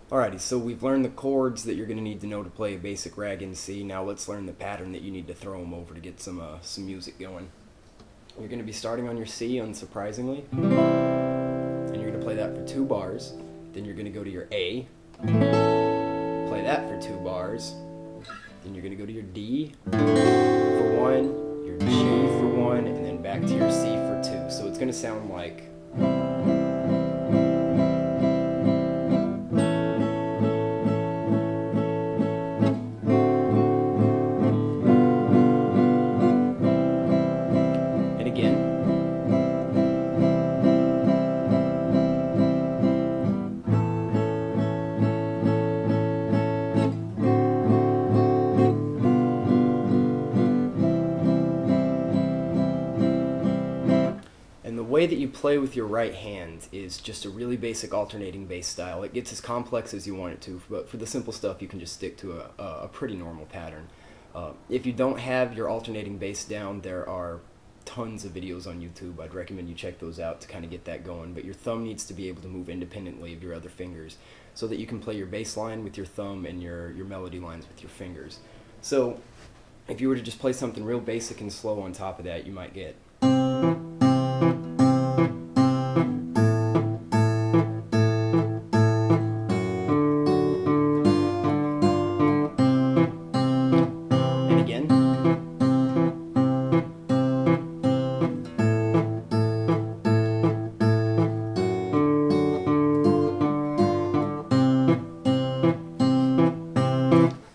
Alrighty, so we've learned the chords that you're going to need to know to play a basic rag in C. Now let's learn the pattern that you need to throw them over to get some music going. You're going to be starting on your C, unsurprisingly, and you're going to play that for 2 bars. Then you're going to go to your A, play that for 2 bars. Then you're going to go to your D for 1, your G for 1, and then back to your C for 2. So it's going to sound like... The way that you play with your right hand is just a really basic alternating bass style. It gets as complex as you want it to, but for the simple stuff you can just stick to a pretty normal pattern. If you don't have your alternating bass down, there are tons of videos on YouTube. I'd recommend you check those out to kind of get that going, but your thumb needs to be able to move independently of your other fingers so that you can play your bass line with your thumb and your melody lines with your fingers. So if you were to just play something real basic and slow on top of that, you might get...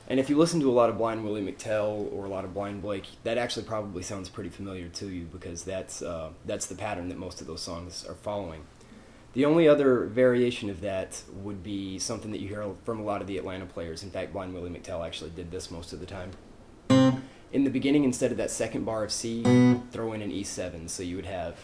And if you listen to a lot of Blind Willie McTell or a lot of Blind Blake, that actually probably sounds pretty familiar to you because that's the pattern that most of those songs are following. The only other variation of that would be something that you hear from a lot of the Atlanta players. In fact, Blind Willie McTell actually did this most of the time. In the beginning, instead of that second bar of C, throw in an E7, so you would have...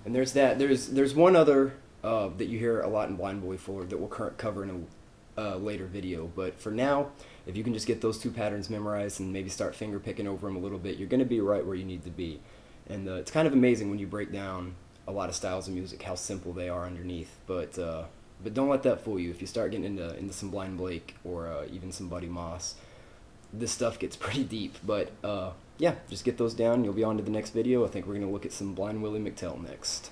There's that. There's one other that you hear a lot in Blind Boy Fuller that we'll cover in a later video. But for now, if you can just get those 2 patterns memorized and maybe start finger picking over them a little bit, you're going to be right where you need to be. And it's kind of amazing when you break down a lot of styles of music how simple they are underneath. But don't let that fool you. If you start getting into some Blind Blake or even some Buddy Moss, this stuff gets pretty deep. But yeah, just get those down. You'll be on to the next video. I think we're going to look at some Blind Willie McTell next.